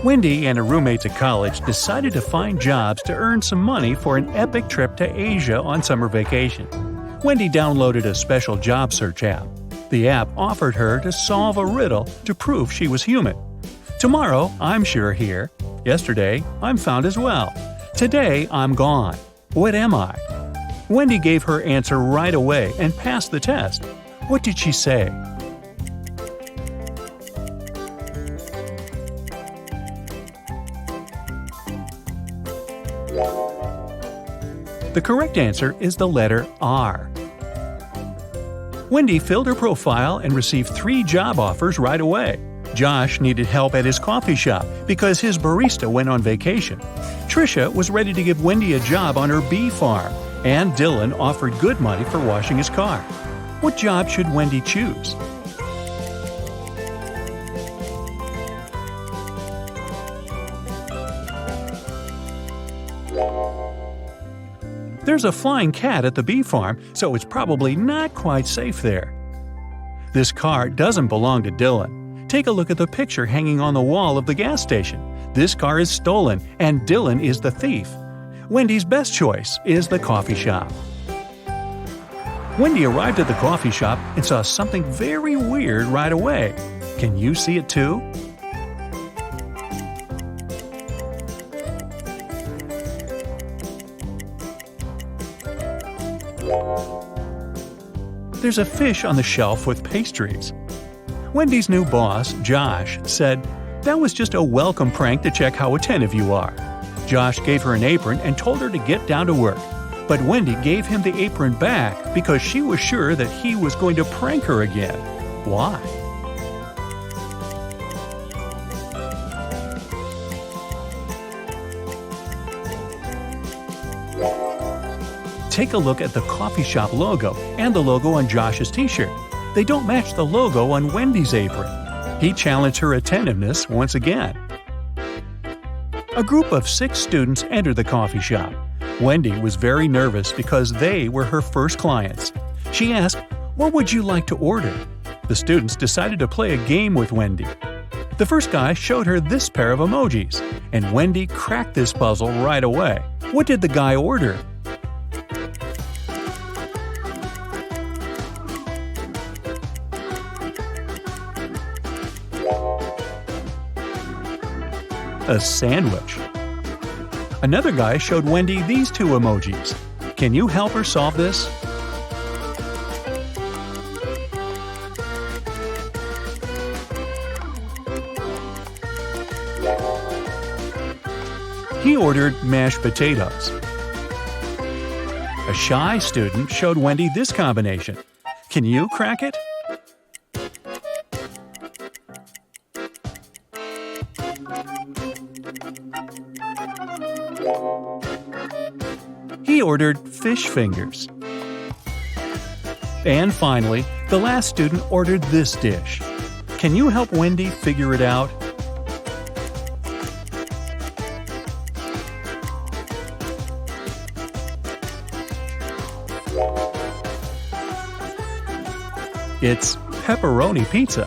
Wendy and her roommates at college decided to find jobs to earn some money for an epic trip to Asia on summer vacation. Wendy downloaded a special job search app. The app offered her to solve a riddle to prove she was human. Tomorrow, I'm sure here. Yesterday, I'm found as well. Today, I'm gone. What am I? Wendy gave her answer right away and passed the test. What did she say? The correct answer is the letter R. Wendy filled her profile and received 3 job offers right away. Josh needed help at his coffee shop because his barista went on vacation. Tricia was ready to give Wendy a job on her bee farm, and Dylan offered good money for washing his car. What job should Wendy choose? There's a flying cat at the bee farm, so it's probably not quite safe there. This car doesn't belong to Dylan. Take a look at the picture hanging on the wall of the gas station. This car is stolen, and Dylan is the thief. Wendy's best choice is the coffee shop. Wendy arrived at the coffee shop and saw something very weird right away. Can you see it too? There's a fish on the shelf with pastries. Wendy's new boss, Josh, said, "That was just a welcome prank to check how attentive you are." Josh gave her an apron and told her to get down to work. But Wendy gave him the apron back because she was sure that he was going to prank her again. Why? Take a look at the coffee shop logo and the logo on Josh's t-shirt. They don't match the logo on Wendy's apron. He challenged her attentiveness once again. A group of 6 students entered the coffee shop. Wendy was very nervous because they were her first clients. She asked, "What would you like to order?" The students decided to play a game with Wendy. The first guy showed her this pair of emojis, and Wendy cracked this puzzle right away. What did the guy order? A sandwich. Another guy showed Wendy these 2 emojis. Can you help her solve this? He ordered mashed potatoes. A shy student showed Wendy this combination. Can you crack it? He ordered fish fingers. And finally, the last student ordered this dish. Can you help Wendy figure it out? It's pepperoni pizza.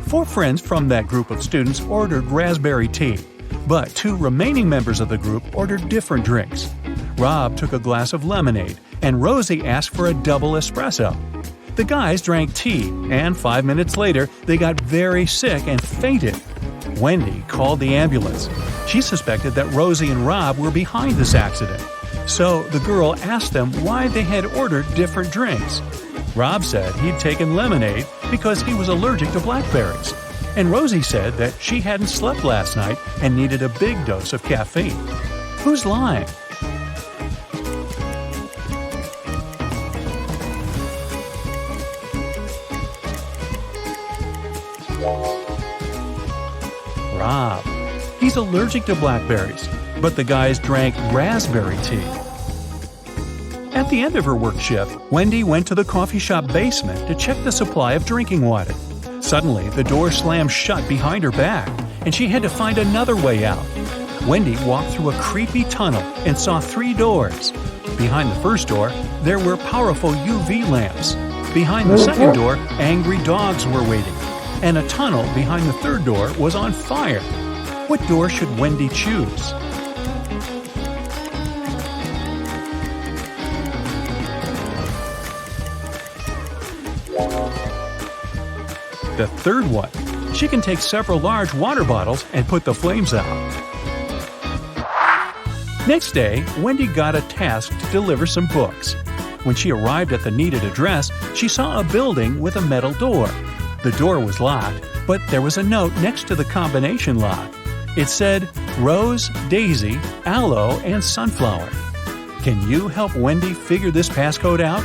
4 friends from that group of students ordered raspberry tea, but 2 remaining members of the group ordered different drinks. Rob took a glass of lemonade, and Rosie asked for a double espresso. The guys drank tea, and 5 minutes later, they got very sick and fainted. Wendy called the ambulance. She suspected that Rosie and Rob were behind this accident. So the girl asked them why they had ordered different drinks. Rob said he'd taken lemonade because he was allergic to blackberries. And Rosie said that she hadn't slept last night and needed a big dose of caffeine. Who's lying? Rob. He's allergic to blackberries, but the guys drank raspberry tea. At the end of her work shift, Wendy went to the coffee shop basement to check the supply of drinking water. Suddenly, the door slammed shut behind her back, and she had to find another way out. Wendy walked through a creepy tunnel and saw 3 doors. Behind the first door, there were powerful UV lamps. Behind the second door, angry dogs were waiting. and a tunnel behind the third door was on fire. What door should Wendy choose? The third one. She can take several large water bottles and put the flames out. Next day, Wendy got a task to deliver some books. When she arrived at the needed address, she saw a building with a metal door. The door was locked, but there was a note next to the combination lock. It said, Rose, Daisy, Aloe, and Sunflower. Can you help Wendy figure this passcode out?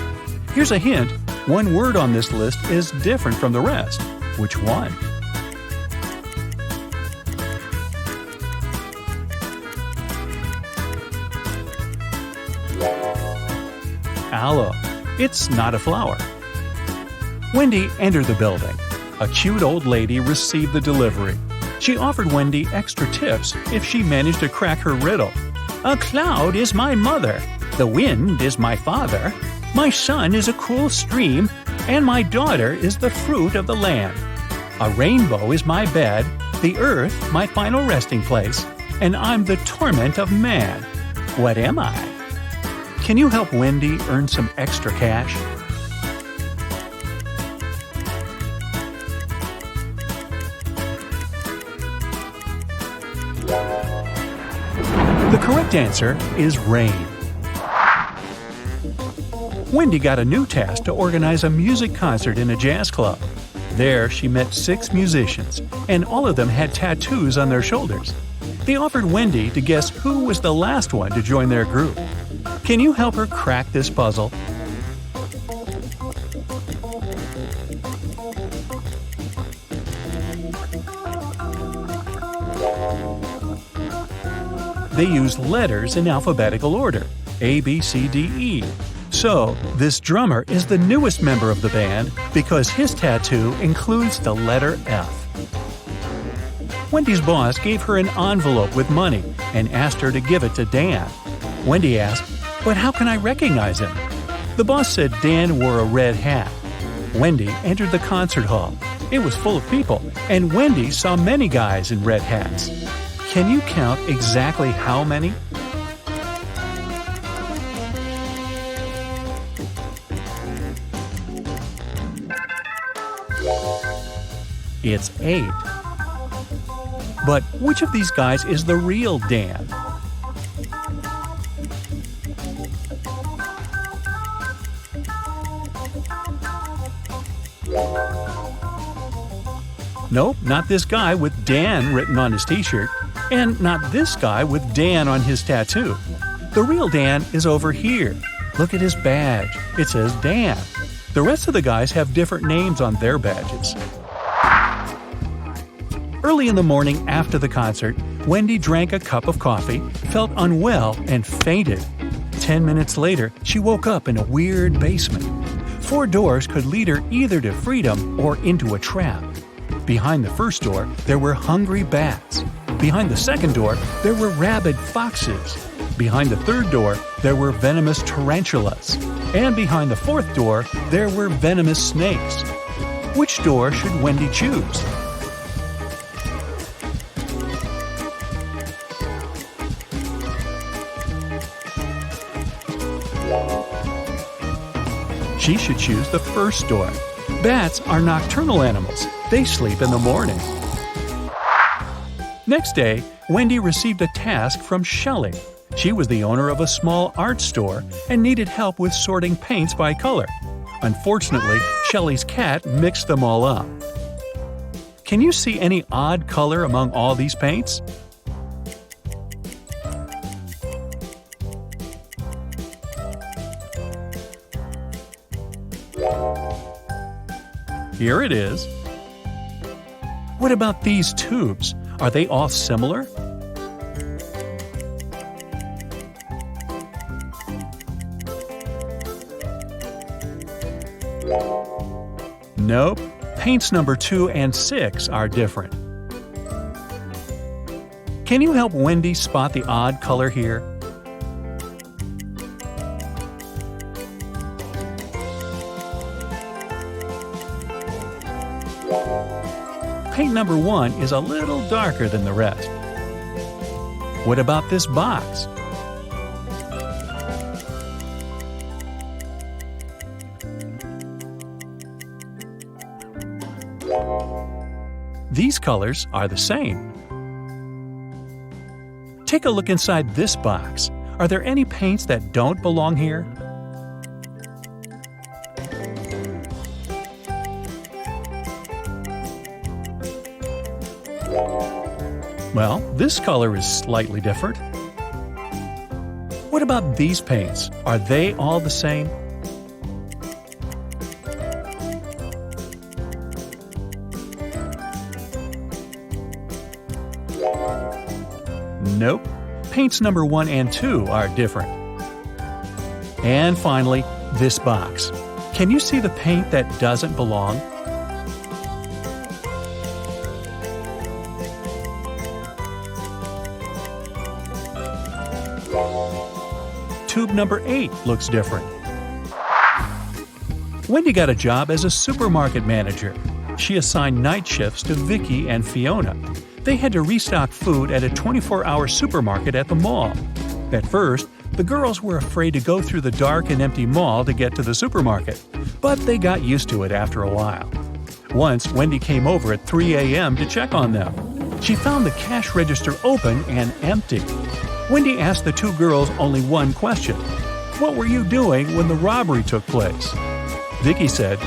Here's a hint. One word on this list is different from the rest. Which one? Aloe. It's not a flower. Wendy entered the building. A cute old lady received the delivery. She offered Wendy extra tips if she managed to crack her riddle. A cloud is my mother. The wind is my father. My son is a cool stream, and my daughter is the fruit of the land. A rainbow is my bed, the earth my final resting place, and I'm the torment of man. What am I? Can you help Wendy earn some extra cash? The correct answer is rain. Wendy got a new task to organize a music concert in a jazz club. There, she met 6 musicians, and all of them had tattoos on their shoulders. They offered Wendy to guess who was the last one to join their group. Can you help her crack this puzzle? They use letters in alphabetical order, A, B, C, D, E. So, this drummer is the newest member of the band because his tattoo includes the letter F. Wendy's boss gave her an envelope with money and asked her to give it to Dan. Wendy asked, "But how can I recognize him?" The boss said Dan wore a red hat. Wendy entered the concert hall. It was full of people, and Wendy saw many guys in red hats. Can you count exactly how many? It's 8. But which of these guys is the real Dan? Nope, not this guy with Dan written on his t-shirt, and not this guy with Dan on his tattoo. The real Dan is over here. Look at his badge. It says Dan. The rest of the guys have different names on their badges. Early in the morning after the concert, Wendy drank a cup of coffee, felt unwell, and fainted. 10 minutes later, she woke up in a weird basement. 4 doors could lead her either to freedom or into a trap. Behind the first door, there were hungry bats. Behind the second door, there were rabid foxes. Behind the third door, there were venomous tarantulas. And behind the fourth door, there were venomous snakes. Which door should Wendy choose? She should choose the first door. Bats are nocturnal animals. They sleep in the morning. Next day, Wendy received a task from Shelley. She was the owner of a small art store and needed help with sorting paints by color. Unfortunately, Shelley's cat mixed them all up. Can you see any odd color among all these paints? Here it is. What about these tubes? Are they all similar? Nope. Paints number 2 and 6 are different. Can you help Wendy spot the odd color here? paint number 1 is a little darker than the rest. What about this box? These colors are the same. Take a look inside this box. Are there any paints that don't belong here? Well, this color is slightly different. What about these paints? Are they all the same? Nope. Paints number 1 and 2 are different. And finally, this box. Can you see the paint that doesn't belong? Tube number 8 looks different. Wendy got a job as a supermarket manager. She assigned night shifts to Vicky and Fiona. They had to restock food at a 24-hour supermarket at the mall. At first, the girls were afraid to go through the dark and empty mall to get to the supermarket, but they got used to it after a while. Once, Wendy came over at 3 a.m. to check on them. She found the cash register open and empty. Wendy asked the 2 girls only one question. What were you doing when the robbery took place? Vicky said,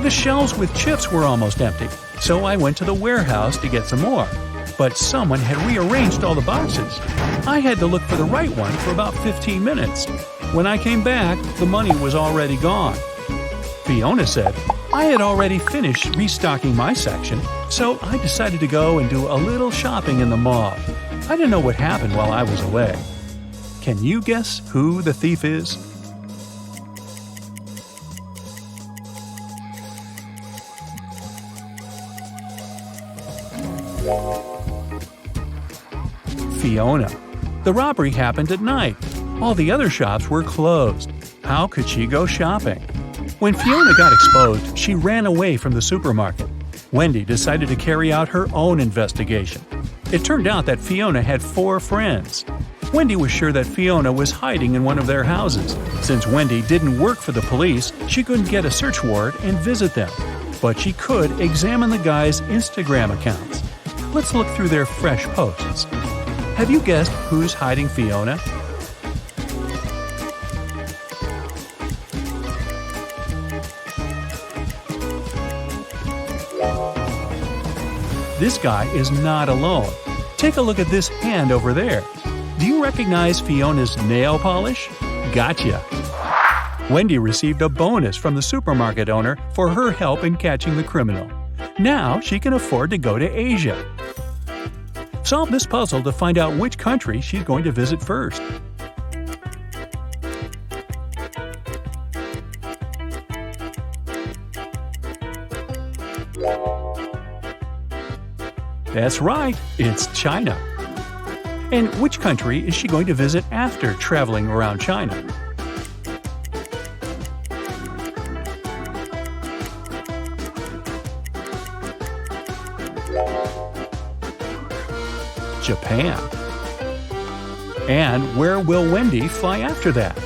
the shelves with chips were almost empty, so I went to the warehouse to get some more. But someone had rearranged all the boxes. I had to look for the right one for about 15 minutes. When I came back, the money was already gone. Fiona said, I had already finished restocking my section, so I decided to go and do a little shopping in the mall. I didn't know what happened while I was away. Can you guess who the thief is? Fiona. The robbery happened at night. All the other shops were closed. How could she go shopping? When Fiona got exposed, she ran away from the supermarket. Wendy decided to carry out her own investigation. It turned out that Fiona had 4 friends. Wendy was sure that Fiona was hiding in one of their houses. Since Wendy didn't work for the police, she couldn't get a search warrant and visit them. But she could examine the guys' Instagram accounts. Let's look through their fresh posts. Have you guessed who's hiding Fiona? This guy is not alone. Take a look at this hand over there. Do you recognize Fiona's nail polish? Gotcha! Wendy received a bonus from the supermarket owner for her help in catching the criminal. Now she can afford to go to Asia. Solve this puzzle to find out which country she's going to visit first. That's right, it's China. And which country is she going to visit after traveling around China? Japan. And where will Wendy fly after that?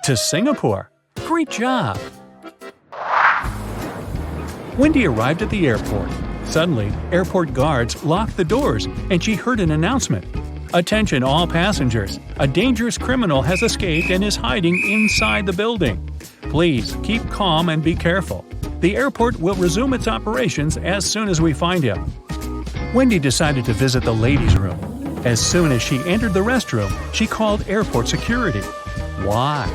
To Singapore. Great job! Wendy arrived at the airport. Suddenly, airport guards locked the doors and she heard an announcement. Attention all passengers! A dangerous criminal has escaped and is hiding inside the building. Please keep calm and be careful. The airport will resume its operations as soon as we find him. Wendy decided to visit the ladies' room. As soon as she entered the restroom, she called airport security. Why?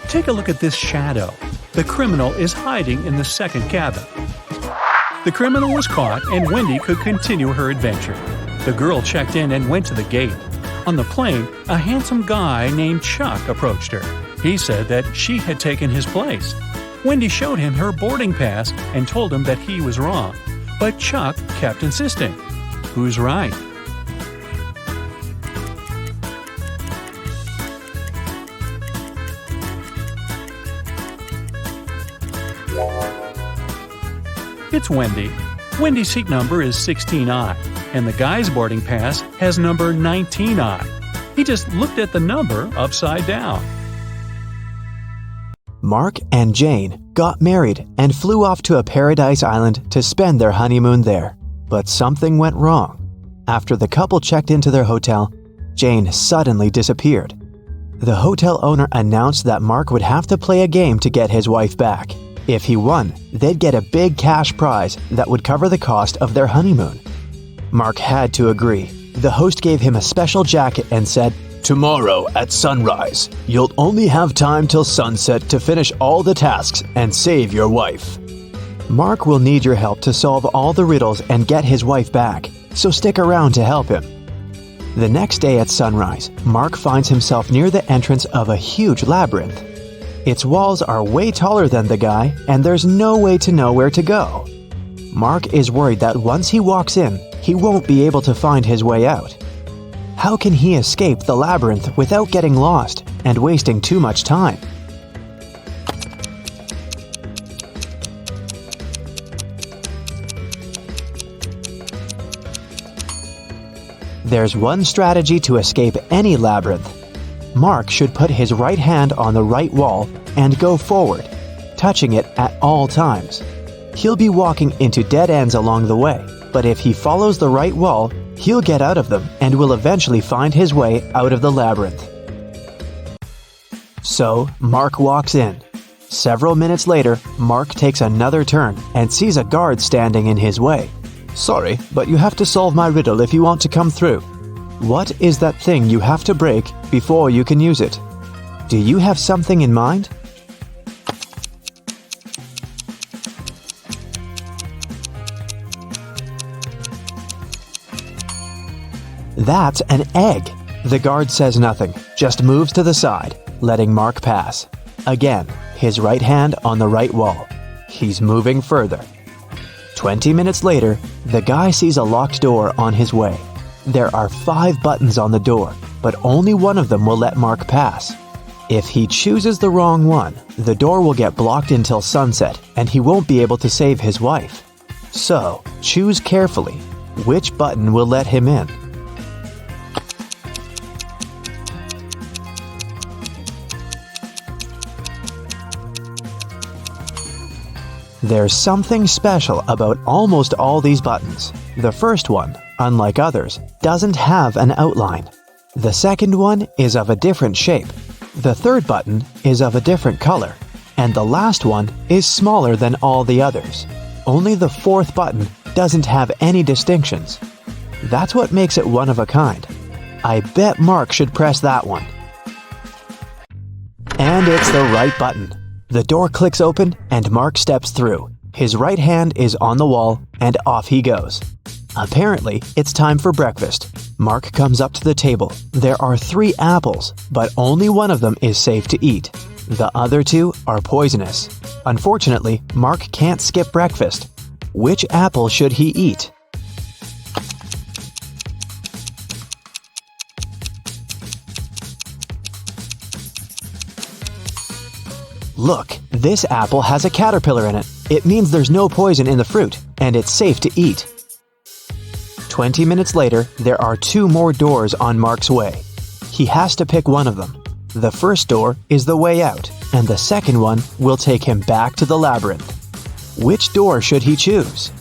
Take a look at this shadow. The criminal is hiding in the second cabin. The criminal was caught and Wendy could continue her adventure. The girl checked in and went to the gate. On the plane, a handsome guy named Chuck approached her. He said that she had taken his place. Wendy showed him her boarding pass and told him that he was wrong. But Chuck kept insisting. Who's right? It's Wendy. Wendy's seat number is 16I, and the guy's boarding pass has number 19I. He just looked at the number upside down. Mark and Jane got married and flew off to a paradise island to spend their honeymoon there. But something went wrong. After the couple checked into their hotel, Jane suddenly disappeared. The hotel owner announced that Mark would have to play a game to get his wife back. If he won, they'd get a big cash prize that would cover the cost of their honeymoon. Mark had to agree. The host gave him a special jacket and said, "Tomorrow at sunrise, you'll only have time till sunset to finish all the tasks and save your wife. Mark will need your help to solve all the riddles and get his wife back, so stick around to help him." The next day at sunrise, Mark finds himself near the entrance of a huge labyrinth. Its walls are way taller than the guy, and there's no way to know where to go. Mark is worried that once he walks in, he won't be able to find his way out. How can he escape the labyrinth without getting lost and wasting too much time? There's one strategy to escape any labyrinth. Mark should put his right hand on the right wall and go forward, touching it at all times. He'll be walking into dead ends along the way, but if he follows the right wall, he'll get out of them and will eventually find his way out of the labyrinth. So, Mark walks in. Several minutes later, Mark takes another turn and sees a guard standing in his way. "Sorry, but you have to solve my riddle if you want to come through." What is that thing you have to break before you can use it? Do you have something in mind? That's an egg. The guard says nothing, just moves to the side, letting Mark pass. Again, his right hand on the right wall. He's moving further. 20 minutes later, the guy sees a locked door on his way. There are 5 buttons on the door, but only one of them will let Mark pass. If he chooses the wrong one, the door will get blocked until sunset, and he won't be able to save his wife. So, choose carefully. Which button will let him in? There's something special about almost all these buttons. The first one, unlike others, doesn't have an outline. The second one is of a different shape. The third button is of a different color. And the last one is smaller than all the others. Only the fourth button doesn't have any distinctions. That's what makes it one of a kind. I bet Mark should press that one. And it's the right button. The door clicks open and Mark steps through. His right hand is on the wall and off he goes. Apparently, it's time for breakfast. Mark comes up to the table. There are 3 apples, but only one of them is safe to eat. The other 2 are poisonous. Unfortunately, Mark can't skip breakfast. Which apple should he eat? Look, this apple has a caterpillar in it. It means there's no poison in the fruit, and it's safe to eat. 20 minutes later, there are 2 more doors on Mark's way. He has to pick one of them. The first door is the way out, and the second one will take him back to the labyrinth. Which door should he choose?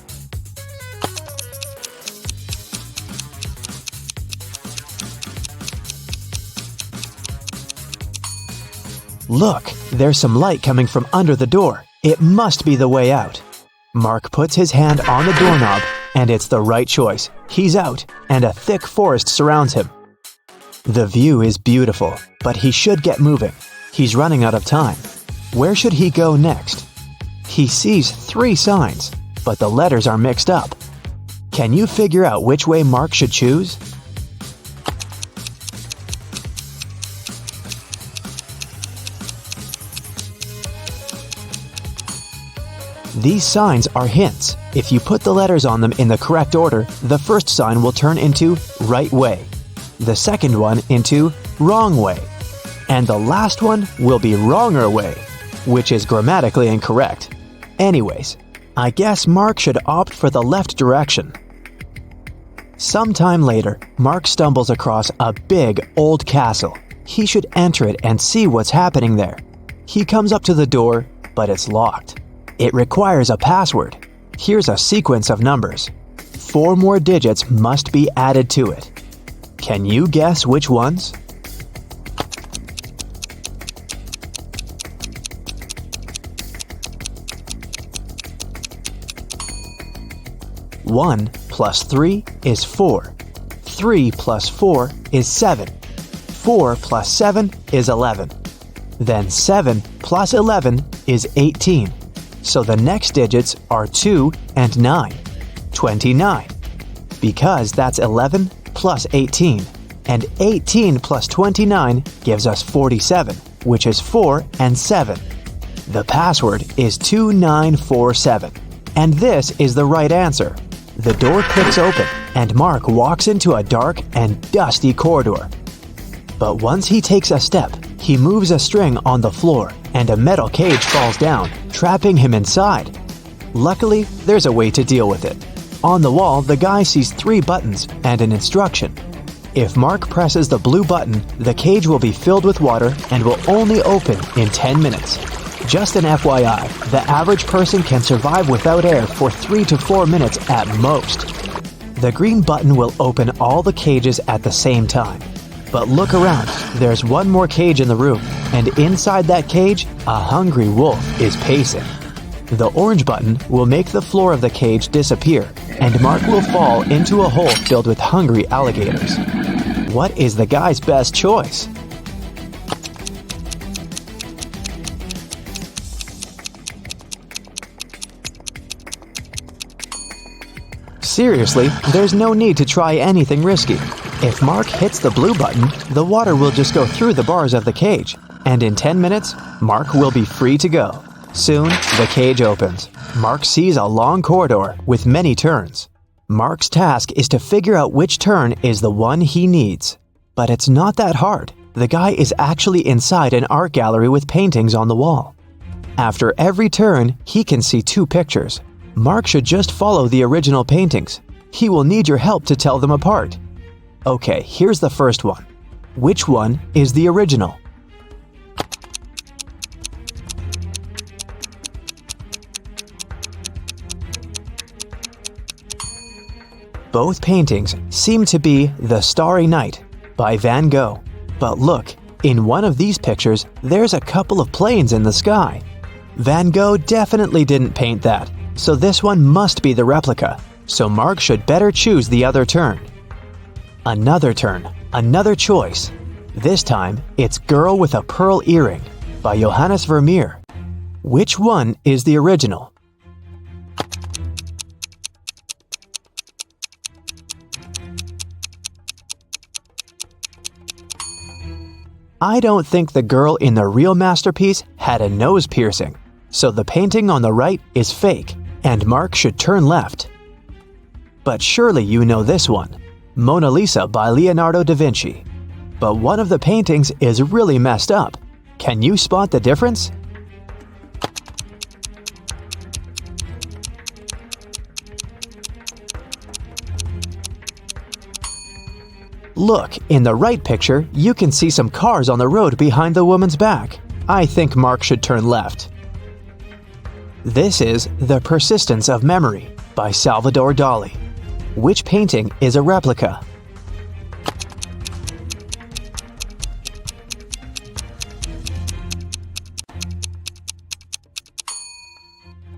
Look, there's some light coming from under the door. It must be the way out. Mark puts his hand on the doorknob, and it's the right choice. He's out, and a thick forest surrounds him. The view is beautiful, but he should get moving. He's running out of time. Where should he go next? He sees 3 signs, but the letters are mixed up. Can you figure out which way Mark should choose? These signs are hints. If you put the letters on them in the correct order, the first sign will turn into right way, the second one into wrong way, and the last one will be wronger way, which is grammatically incorrect. Anyways, I guess Mark should opt for the left direction. Sometime later, Mark stumbles across a big old castle. He should enter it and see what's happening there. He comes up to the door, but it's locked. It requires a password. Here's a sequence of numbers. 4 more digits must be added to it. Can you guess which ones? One plus 3 is 4. 3 plus 4 is 7. 4 plus 7 is 11. Then 7 plus 11 is 18. So the next digits are 2 and 9. 29. Because that's 11 plus 18. And 18 plus 29 gives us 47, which is 4 and 7. The password is 2947. And this is the right answer. The door clicks open, and Mark walks into a dark and dusty corridor. But once he takes a step, he moves a string on the floor, and a metal cage falls down, trapping him inside. Luckily, there's a way to deal with it. On the wall, the guy sees 3 buttons and an instruction. If Mark presses the blue button, the cage will be filled with water and will only open in 10 minutes. Just an FYI, the average person can survive without air for 3 to 4 minutes at most. The green button will open all the cages at the same time. But look around, there's one more cage in the room, and inside that cage, a hungry wolf is pacing. The orange button will make the floor of the cage disappear, and Mark will fall into a hole filled with hungry alligators. What is the guy's best choice? Seriously, there's no need to try anything risky. If Mark hits the blue button, the water will just go through the bars of the cage, and in 10 minutes, Mark will be free to go. Soon, the cage opens. Mark sees a long corridor with many turns. Mark's task is to figure out which turn is the one he needs. But it's not that hard. The guy is actually inside an art gallery with paintings on the wall. After every turn, he can see 2 pictures. Mark should just follow the original paintings. He will need your help to tell them apart. Okay, here's the first one. Which one is the original? Both paintings seem to be The Starry Night by Van Gogh. But look, in one of these pictures, there's a couple of planes in the sky. Van Gogh definitely didn't paint that, so this one must be the replica. So Mark should better choose the other turn. Another turn, another choice. This time, it's Girl with a Pearl Earring by Johannes Vermeer. Which one is the original? I don't think the girl in the real masterpiece had a nose piercing, so the painting on the right is fake, and Mark should turn left. But surely you know this one, Mona Lisa by Leonardo da Vinci. But one of the paintings is really messed up. Can you spot the difference? Look, in the right picture, you can see some cars on the road behind the woman's back. I think Mark should turn left. This is The Persistence of Memory by Salvador Dali. Which painting is a replica?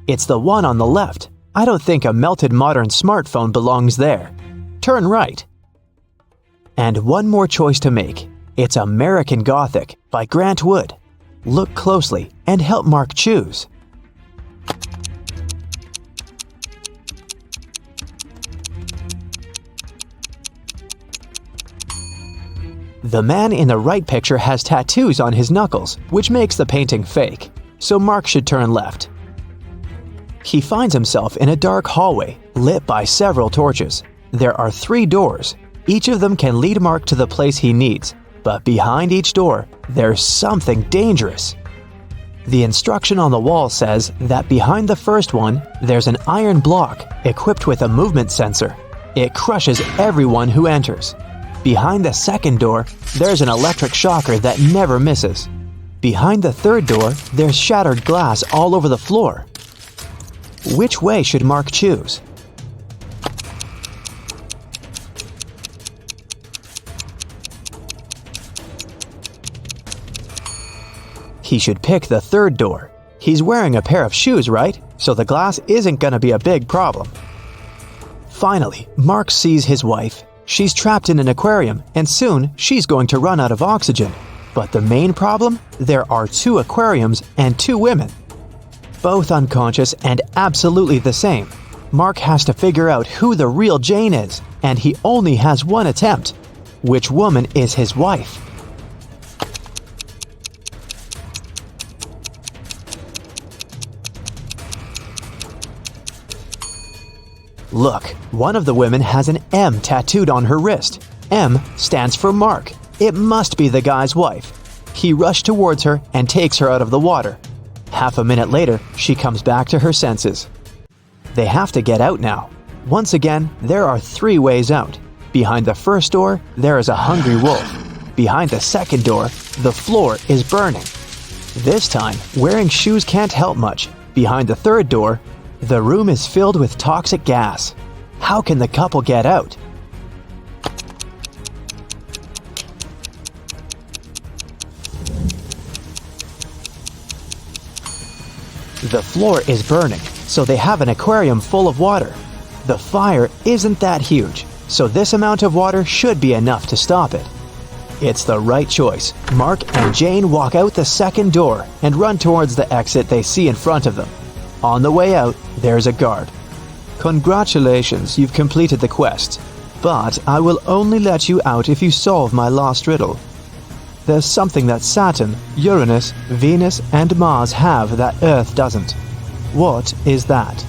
It's the one on the left. I don't think a melted modern smartphone belongs there. Turn right. And one more choice to make. It's American Gothic by Grant Wood. Look closely and help Mark choose. The man in the right picture has tattoos on his knuckles, which makes the painting fake. So Mark should turn left. He finds himself in a dark hallway, lit by several torches. There are 3 doors. Each of them can lead Mark to the place he needs, but behind each door, there's something dangerous. The instruction on the wall says that behind the first one, there's an iron block equipped with a movement sensor. It crushes everyone who enters. Behind the second door, there's an electric shocker that never misses. Behind the third door, there's shattered glass all over the floor. Which way should Mark choose? He should pick the third door. He's wearing a pair of shoes, right? So the glass isn't gonna be a big problem. Finally, Mark sees his wife. She's trapped in an aquarium, and soon she's going to run out of oxygen. But the main problem? There are 2 aquariums and 2 women. Both unconscious and absolutely the same. Mark has to figure out who the real Jane is, and he only has one attempt. Which woman is his wife? Look, one of the women has an M tattooed on her wrist. M stands for Mark. It must be the guy's wife. He rushed towards her and takes her out of the water. Half a minute later, she comes back to her senses. They have to get out now. Once again, there are 3 ways out. Behind the first door, there is a hungry wolf. Behind the second door, the floor is burning. This time, wearing shoes can't help much. Behind the third door, the room is filled with toxic gas. How can the couple get out? The floor is burning, so they have an aquarium full of water. The fire isn't that huge, so this amount of water should be enough to stop it. It's the right choice. Mark and Jane walk out the second door and run towards the exit they see in front of them. On the way out, there's a guard. Congratulations, you've completed the quest, but I will only let you out if you solve my last riddle. There's something that Saturn, Uranus, Venus, and Mars have that Earth doesn't. What is that?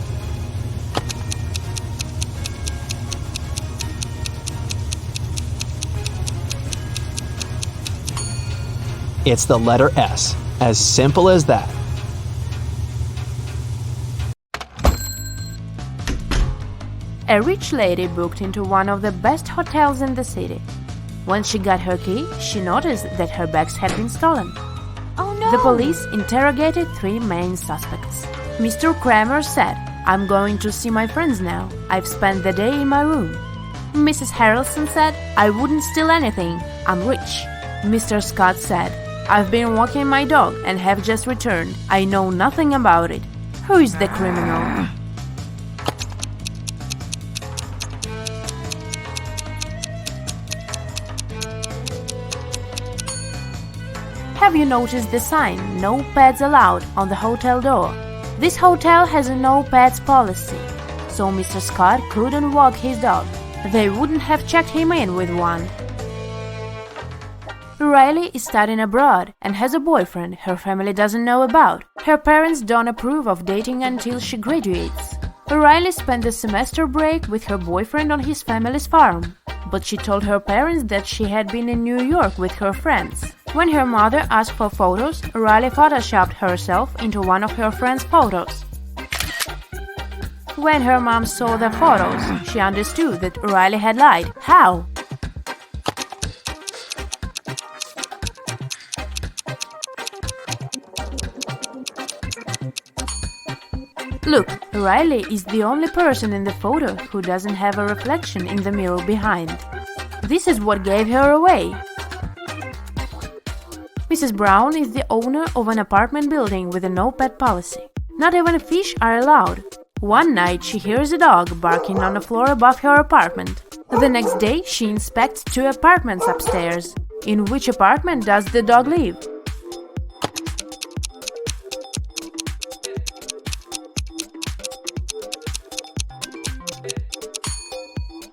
It's the letter S. As simple as that. A rich lady booked into one of the best hotels in the city. When she got her key, she noticed that her bags had been stolen. Oh no! The police interrogated 3 main suspects. Mr. Kramer said, "I'm going to see my friends now. I've spent the day in my room." Mrs. Harrelson said, "I wouldn't steal anything. I'm rich." Mr. Scott said, "I've been walking my dog and have just returned. I know nothing about it." Who is the criminal? Have you noticed the sign, "No pets allowed," on the hotel door? This hotel has a no pets policy, so Mr. Scott couldn't walk his dog. They wouldn't have checked him in with one. Riley is studying abroad and has a boyfriend her family doesn't know about. Her parents don't approve of dating until she graduates. Riley spent the semester break with her boyfriend on his family's farm, but she told her parents that she had been in New York with her friends. When her mother asked for photos, Riley photoshopped herself into one of her friends' photos. When her mom saw the photos, she understood that Riley had lied. How? Look, Riley is the only person in the photo who doesn't have a reflection in the mirror behind. This is what gave her away. Mrs. Brown is the owner of an apartment building with a no-pet policy. Not even fish are allowed. One night she hears a dog barking on the floor above her apartment. The next day she inspects 2 apartments upstairs. In which apartment does the dog live?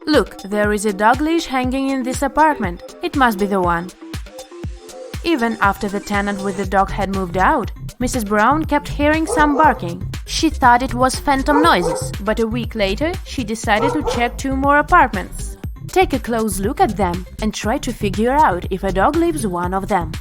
Look, there is a dog leash hanging in this apartment. It must be the one. Even after the tenant with the dog had moved out, Mrs. Brown kept hearing some barking. She thought it was phantom noises, but a week later she decided to check 2 more apartments. Take a close look at them and try to figure out if a dog lives one of them.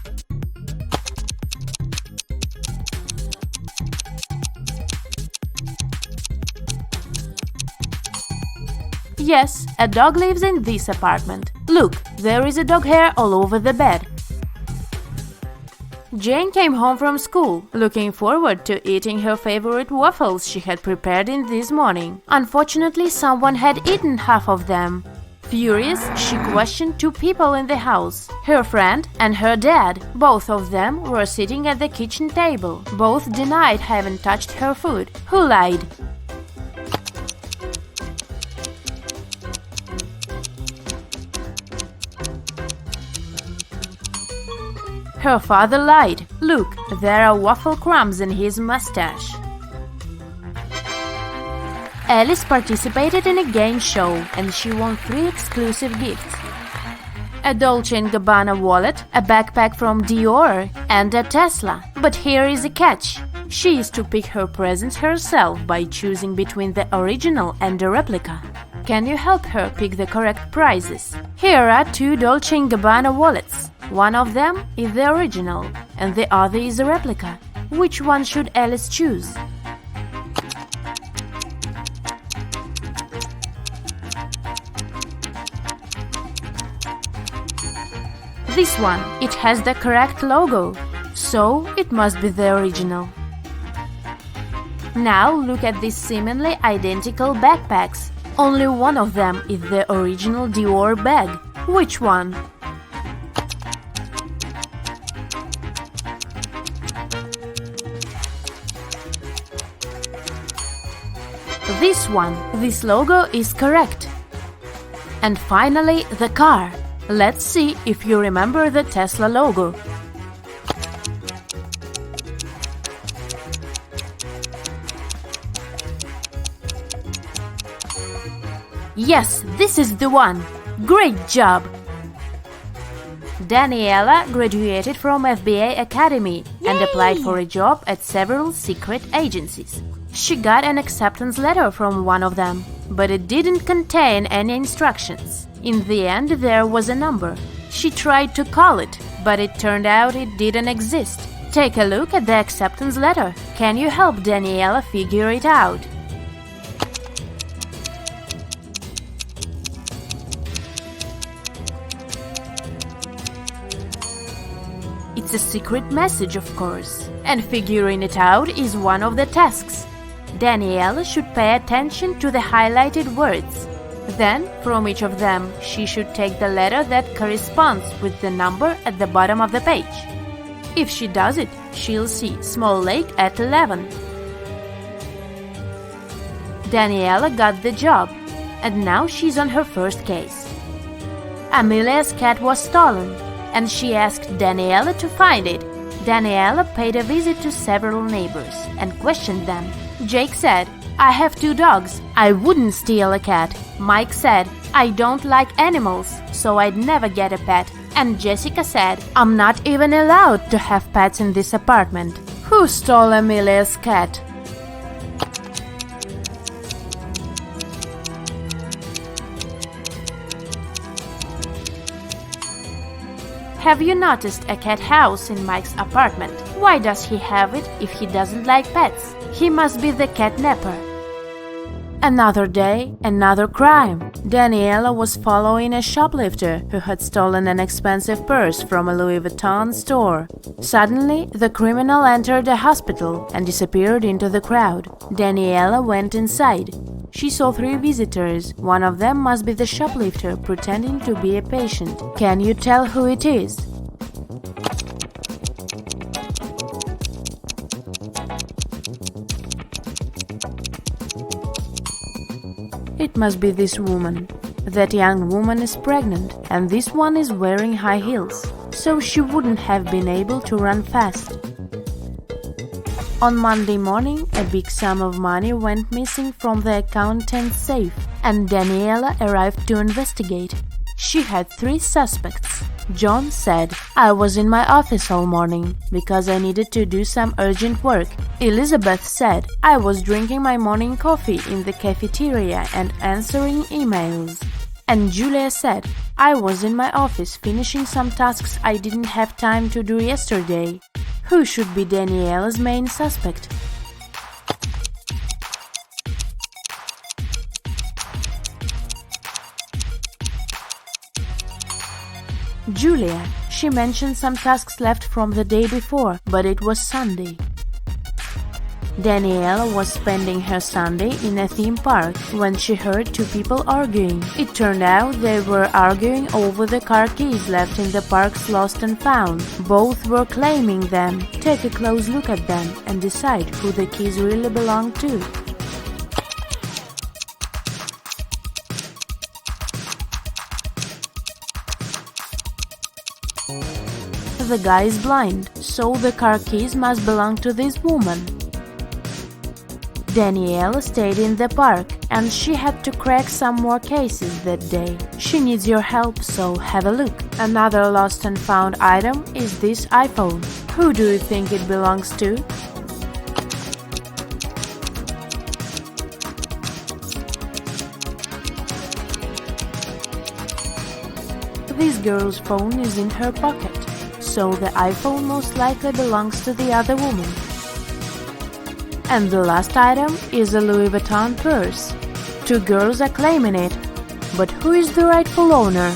Yes, a dog lives in this apartment. Look, there is a dog hair all over the bed. Jane came home from school, looking forward to eating her favorite waffles she had prepared in this morning. Unfortunately, someone had eaten half of them. Furious, she questioned 2 people in the house, her friend and her dad. Both of them were sitting at the kitchen table. Both denied having touched her food. Who lied? Her father lied. Look, there are waffle crumbs in his mustache. Alice participated in a game show and she won 3 exclusive gifts: a Dolce & Gabbana wallet, a backpack from Dior, and a Tesla. But here is a catch. She is to pick her presents herself by choosing between the original and a replica. Can you help her pick the correct prizes? Here are 2 Dolce & Gabbana wallets. One of them is the original and the other is a replica. Which one should Alice choose? This one. It has the correct logo, so it must be the original. Now look at these seemingly identical backpacks. Only one of them is the original Dior bag. Which one? This one. This logo is correct. And finally, the car. Let's see if you remember the Tesla logo. Yes, this is the one. Great job! Daniela graduated from FBA Academy and applied for a job at several secret agencies. She got an acceptance letter from one of them, but it didn't contain any instructions. In the end, there was a number. She tried to call it, but it turned out it didn't exist. Take a look at the acceptance letter. Can you help Daniela figure it out? It's a secret message, of course, and figuring it out is one of the tasks. Daniela should pay attention to the highlighted words. Then, from each of them, she should take the letter that corresponds with the number at the bottom of the page. If she does it, she'll see Small Lake at 11. Daniela got the job, and now she's on her first case. Amelia's cat was stolen, and she asked Daniela to find it. Daniela paid a visit to several neighbors and questioned them. Jake said, "I have 2 dogs. I wouldn't steal a cat." Mike said, "I don't like animals, so I'd never get a pet." And Jessica said, "I'm not even allowed to have pets in this apartment." Who stole Amelia's cat? Have you noticed a cat house in Mike's apartment? Why does he have it if he doesn't like pets? He must be the catnapper. Another day, another crime. Daniela was following a shoplifter who had stolen an expensive purse from a Louis Vuitton store. Suddenly, the criminal entered a hospital and disappeared into the crowd. Daniela went inside. She saw 3 visitors. One of them must be the shoplifter pretending to be a patient. Can you tell who it is? It must be this woman. That young woman is pregnant, and this one is wearing high heels, so she wouldn't have been able to run fast. On Monday morning, a big sum of money went missing from the accountant's safe, and Daniela arrived to investigate. She had 3 suspects. John said, I was in my office all morning because I needed to do some urgent work. Elizabeth said, I was drinking my morning coffee in the cafeteria and answering emails. And Julia said, I was in my office finishing some tasks I didn't have time to do yesterday. Who should be Daniela's main suspect? Julia. She mentioned some tasks left from the day before, but it was Sunday. Daniela was spending her Sunday in a theme park when she heard two people arguing. It turned out they were arguing over the car keys left in the park's lost and found. Both were claiming them. Take a close look at them and decide who the keys really belong to. The guy is blind, so the car keys must belong to this woman. Danielle stayed in the park and she had to crack some more cases that day. She needs your help, so have a look. Another lost and found item is this iPhone. Who do you think it belongs to? This girl's phone is in her pocket, so the iPhone most likely belongs to the other woman. And the last item is a Louis Vuitton purse. Two girls are claiming it, but who is the rightful owner?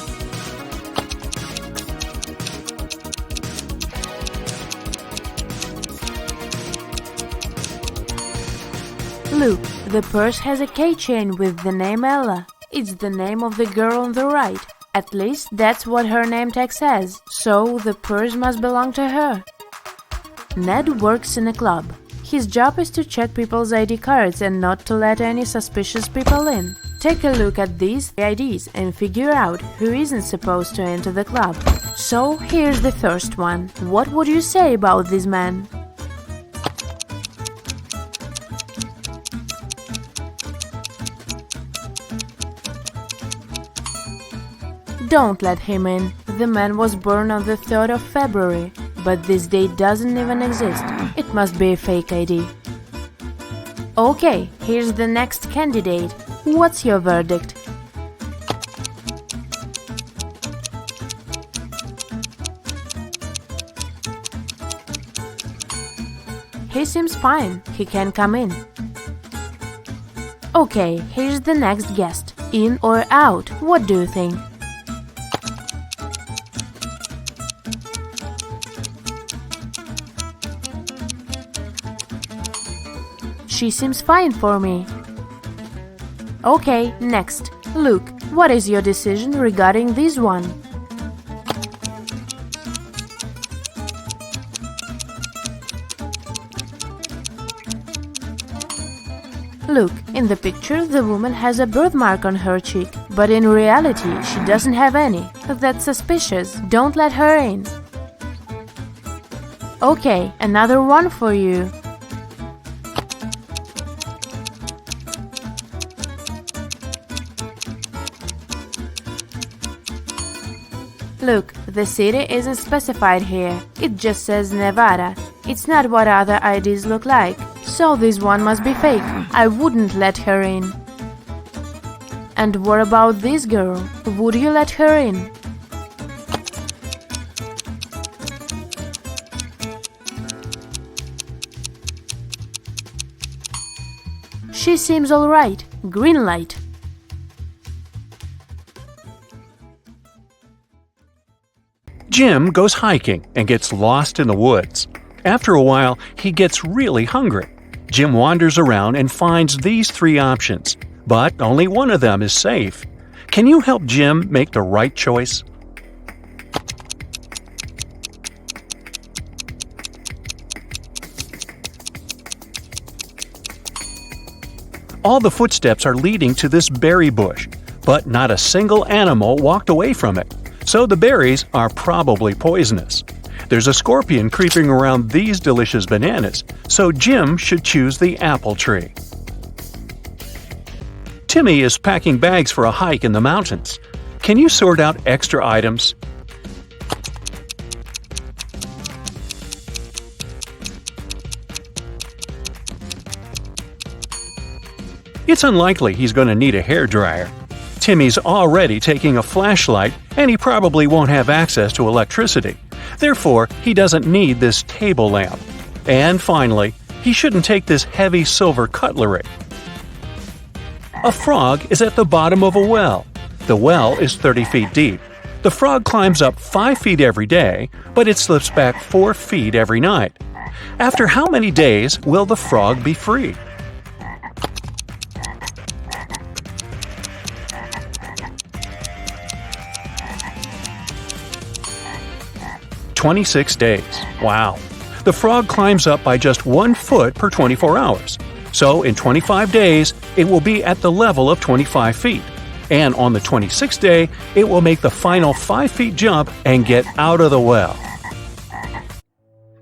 Look, the purse has a keychain with the name Ella. It's the name of the girl on the right. At least that's what her name tag says, so the purse must belong to her. Ned works in a club. His job is to check people's ID cards and not to let any suspicious people in. Take a look at these IDs and figure out who isn't supposed to enter the club. So here's the first one. What would you say about this man? Don't let him in. The man was born on the 3rd of February, but this date doesn't even exist. It must be a fake ID. Okay, here's the next candidate. What's your verdict? He seems fine. He can come in. Okay, here's the next guest. In or out? What do you think? She seems fine for me. Okay, next. Luke, what is your decision regarding this one? Look, in the picture the woman has a birthmark on her cheek, but in reality she doesn't have any. That's suspicious. Don't let her in. Okay, another one for you. Look, the city isn't specified here. It just says Nevada. It's not what other IDs look like. So this one must be fake. I wouldn't let her in. And what about this girl? Would you let her in? She seems alright. Green light. Jim goes hiking and gets lost in the woods. After a while, he gets really hungry. Jim wanders around and finds these three options, but only one of them is safe. Can you help Jim make the right choice? All the footsteps are leading to this berry bush, but not a single animal walked away from it. So the berries are probably poisonous. There's a scorpion creeping around these delicious bananas, so Jim should choose the apple tree. Timmy is packing bags for a hike in the mountains. Can you sort out extra items? It's unlikely he's going to need a hairdryer. Timmy's already taking a flashlight, and he probably won't have access to electricity. Therefore, he doesn't need this table lamp. And finally, he shouldn't take this heavy silver cutlery. A frog is at the bottom of a well. The well is 30 feet deep. The frog climbs up 5 feet every day, but it slips back 4 feet every night. After how many days will the frog be free? "26 days. Wow. The frog climbs up by just 1 foot per 24 hours. So in 25 days, it will be at the level of 25 feet. And on the 26th day, it will make the final 5 feet jump and get out of the well."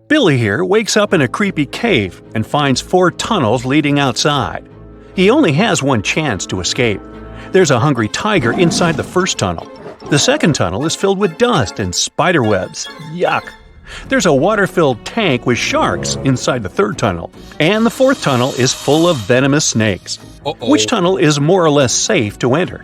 Billy here wakes up in a creepy cave and finds 4 tunnels leading outside. He only has one chance to escape. There's a hungry tiger inside the first tunnel. The second tunnel is filled with dust and spider webs. Yuck! There's a water-filled tank with sharks inside the third tunnel. And the fourth tunnel is full of venomous snakes. Which tunnel is more or less safe to enter?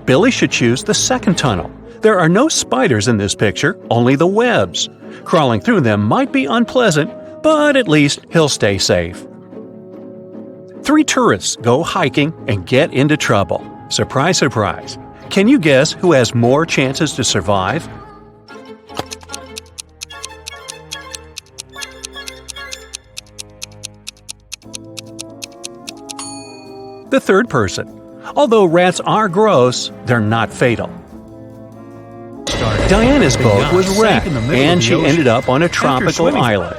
Billy should choose the second tunnel. There are no spiders in this picture, only the webs. Crawling through them might be unpleasant, but at least he'll stay safe. 3 tourists go hiking and get into trouble. Surprise, surprise. Can you guess who has more chances to survive? The third person. Although rats are gross, they're not fatal. Diana's boat was wrecked, and she ended up on a tropical island.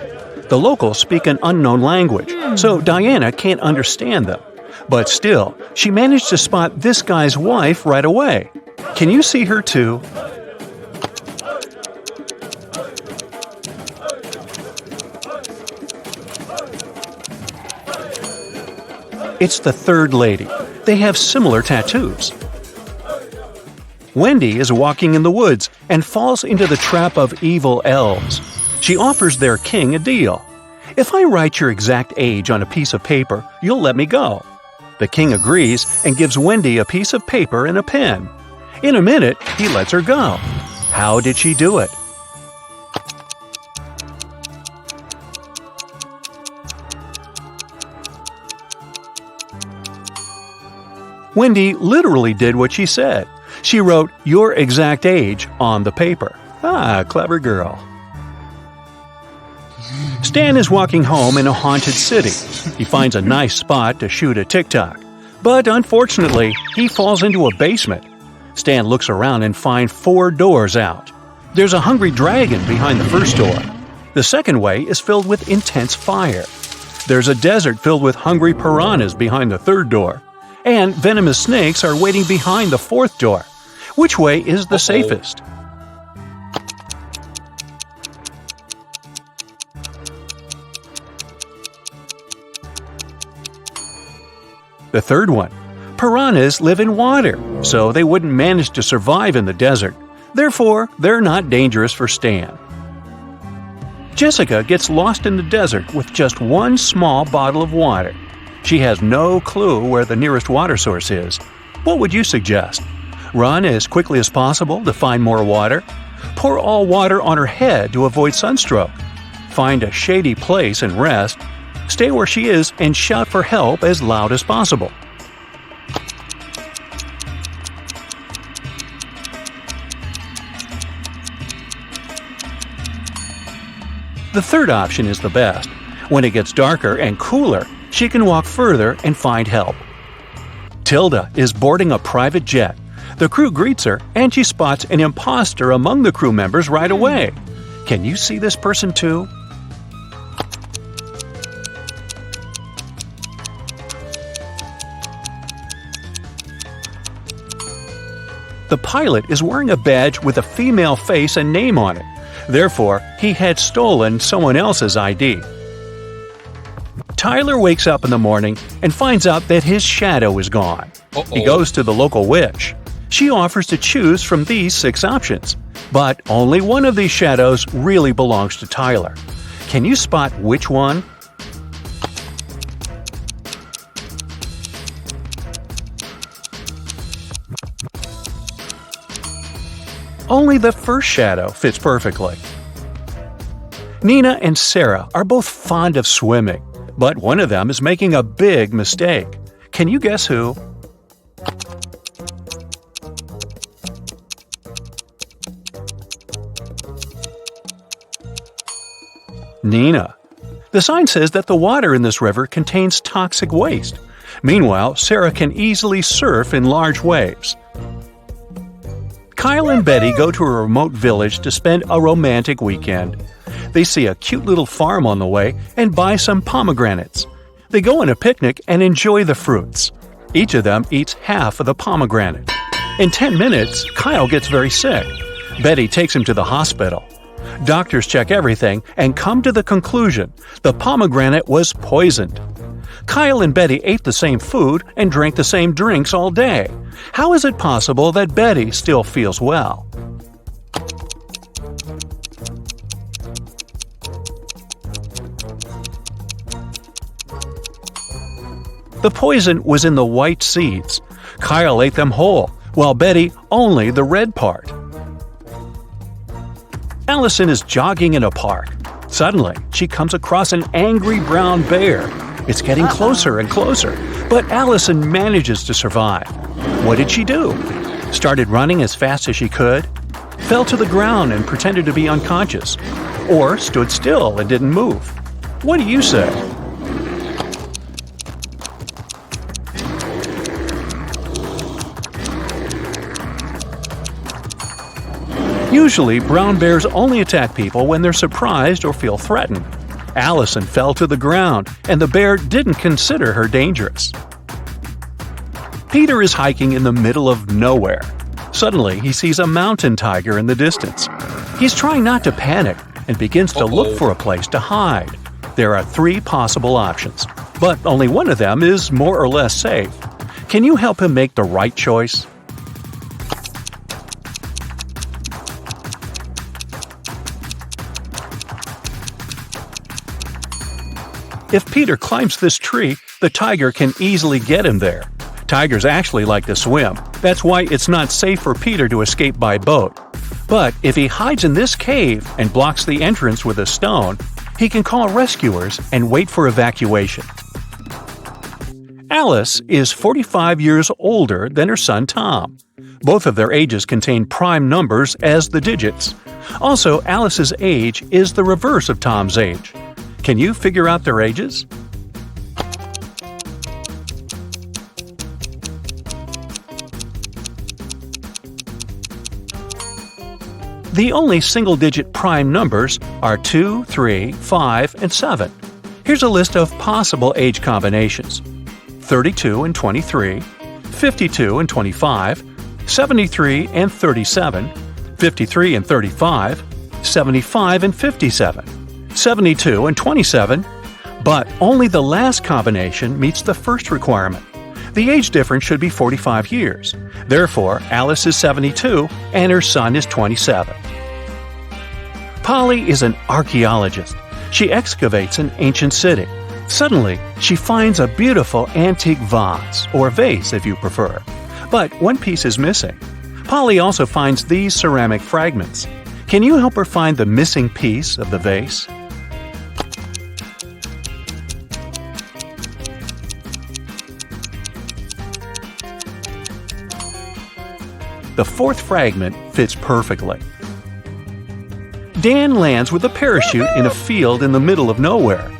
The locals speak an unknown language, so Diana can't understand them. But still, she managed to spot this guy's wife right away. Can you see her too? It's the third lady. They have similar tattoos. Wendy is walking in the woods and falls into the trap of evil elves. She offers their king a deal. "If I write your exact age on a piece of paper, you'll let me go." The king agrees and gives Wendy a piece of paper and a pen. In a minute, he lets her go. How did she do it? Wendy literally did what she said. She wrote your exact age on the paper. Ah, clever girl. Stan is walking home in a haunted city. He finds a nice spot to shoot a TikTok. But unfortunately, he falls into a basement. Stan looks around and finds 4 doors out. There's a hungry dragon behind the first door. The second way is filled with intense fire. There's a desert filled with hungry piranhas behind the third door. And venomous snakes are waiting behind the fourth door. Which way is the safest? The third one. Piranhas live in water, so they wouldn't manage to survive in the desert. Therefore, they're not dangerous for Stan. Jessica gets lost in the desert with just one small bottle of water. She has no clue where the nearest water source is. What would you suggest? Run as quickly as possible to find more water? Pour all water on her head to avoid sunstroke? Find a shady place and rest? Stay where she is and shout for help as loud as possible. The third option is the best. When it gets darker and cooler, she can walk further and find help. Tilda is boarding a private jet. The crew greets her, and she spots an imposter among the crew members right away. Can you see this person too? The pilot is wearing a badge with a female face and name on it. Therefore, he had stolen someone else's ID. Tyler wakes up in the morning and finds out that his shadow is gone. He goes to the local witch. She offers to choose from these 6 options. But only one of these shadows really belongs to Tyler. Can you spot which one? Only the first shadow fits perfectly. Nina and Sarah are both fond of swimming, but one of them is making a big mistake. Can you guess who? Nina. The sign says that the water in this river contains toxic waste. Meanwhile, Sarah can easily surf in large waves. Kyle and Betty go to a remote village to spend a romantic weekend. They see a cute little farm on the way and buy some pomegranates. They go on a picnic and enjoy the fruits. Each of them eats half of the pomegranate. In 10 minutes, Kyle gets very sick. Betty takes him to the hospital. Doctors check everything and come to the conclusion the pomegranate was poisoned. Kyle and Betty ate the same food and drank the same drinks all day. How is it possible that Betty still feels well? The poison was in the white seeds. Kyle ate them whole, while Betty only the red part. Allison is jogging in a park. Suddenly, she comes across an angry brown bear. It's getting closer and closer, but Allison manages to survive. What did she do? Started running as fast as she could? Fell to the ground and pretended to be unconscious? Or stood still and didn't move? What do you say? Usually, brown bears only attack people when they're surprised or feel threatened. Allison fell to the ground, and the bear didn't consider her dangerous. Peter is hiking in the middle of nowhere. Suddenly, he sees a mountain tiger in the distance. He's trying not to panic and begins to look for a place to hide. There are 3 possible options, but only one of them is more or less safe. Can you help him make the right choice? If Peter climbs this tree, the tiger can easily get him there. Tigers actually like to swim. That's why it's not safe for Peter to escape by boat. But if he hides in this cave and blocks the entrance with a stone, he can call rescuers and wait for evacuation. Alice is 45 years older than her son Tom. Both of their ages contain prime numbers as the digits. Also, Alice's age is the reverse of Tom's age. Can you figure out their ages? The only single-digit prime numbers are 2, 3, 5, and 7. Here's a list of possible age combinations: 32 and 23, 52 and 25, 73 and 37, 53 and 35, 75 and 57. 72 and 27, but only the last combination meets the first requirement. The age difference should be 45 years. Therefore, Alice is 72 and her son is 27. Polly is an archaeologist. She excavates an ancient city. Suddenly, she finds a beautiful antique vase, or vase if you prefer. But one piece is missing. Polly also finds these ceramic fragments. Can you help her find the missing piece of the vase? The 4th fragment fits perfectly. Dan lands with a parachute in a field in the middle of nowhere.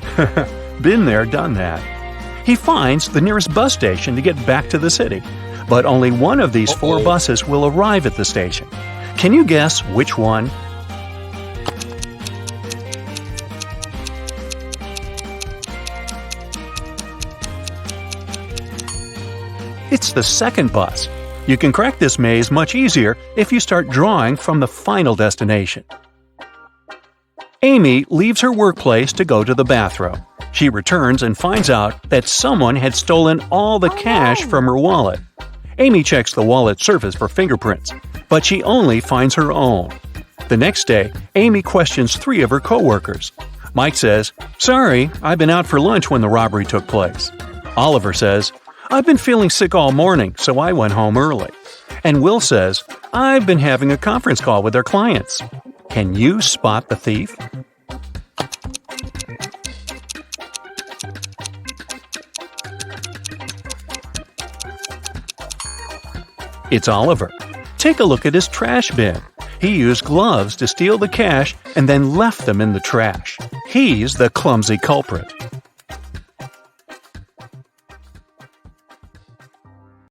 Been there, done that. He finds the nearest bus station to get back to the city, but only one of these 4 buses will arrive at the station. Can you guess which one? It's the 2nd bus. You can crack this maze much easier if you start drawing from the final destination. Amy leaves her workplace to go to the bathroom. She returns and finds out that someone had stolen all the cash from her wallet. Amy checks the wallet's surface for fingerprints, but she only finds her own. The next day, Amy questions 3 of her coworkers. Mike says, "Sorry, I've been out for lunch when the robbery took place." Oliver says, "I've been feeling sick all morning, so I went home early." And Will says, "I've been having a conference call with our clients." Can you spot the thief? It's Oliver. Take a look at his trash bin. He used gloves to steal the cash and then left them in the trash. He's the clumsy culprit.